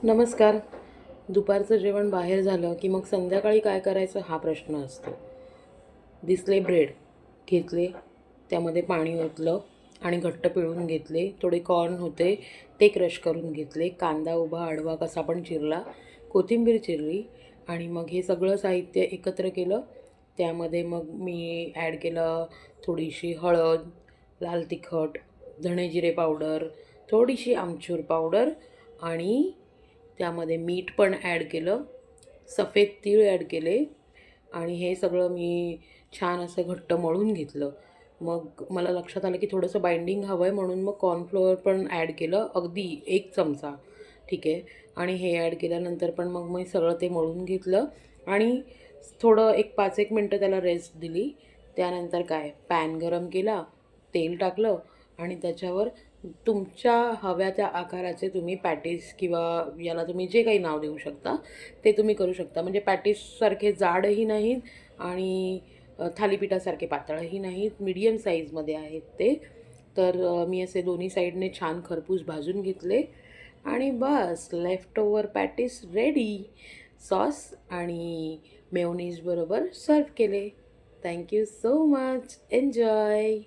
नमस्कार. दुपारचं जेवण बाहेर झालं की मग संध्याकाळी काय करायचं हा प्रश्न असतो. दिसले ब्रेड घेतले, त्यामध्ये पाणी ओतलं आणि घट्ट पिळून घेतले. थोडे कॉर्न होते ते क्रश करून घेतले. कांदा उभा आडवा कसा पण चिरला, कोथिंबीर चिरली आणि मग हे सगळं साहित्य एकत्र केलं. त्यामध्ये मग मी ॲड केलं थोडीशी हळद, लाल तिखट, धणे जिरे पावडर, थोडीशी आमचूर पावडर आणि त्यामध्ये मीठ पण ॲड केलं, सफेद तीळ ॲड केले आणि हे सगळं मी छान असं घट्ट मळून घेतलं. मग मला लक्षात आलं की थोडंसं बाइंडिंग हवं आहे म्हणून मग कॉर्नफ्लोअर पण ॲड केलं, अगदी 1 चमचा. ठीक आहे. आणि हे ॲड केल्यानंतर पण मग मी सगळं ते मळून घेतलं आणि थोडं एक 5-1 मिनटं त्याला रेस्ट दिली. त्यानंतर काय पॅन गरम केला, तेल टाकलं आणि त्याच्यावर तुमच्या हव्या त्या आकाराचे तुम्ही पॅटीस किंवा याला तुम्ही जे काही नाव देऊ शकता ते तुम्ही करू शकता. म्हणजे पॅटीससारखे जाडही नाहीत आणि थालीपीठासारखे पातळही नाहीत, मीडियम साईजमध्ये आहेत ते. तर मी असे दोन्ही साईडने छान खरपूस भाजून घेतले आणि बस left over patties ready. Sauce आणि मेयोनीज बरोबर सर्व्ह केले. Thank you so much. Enjoy.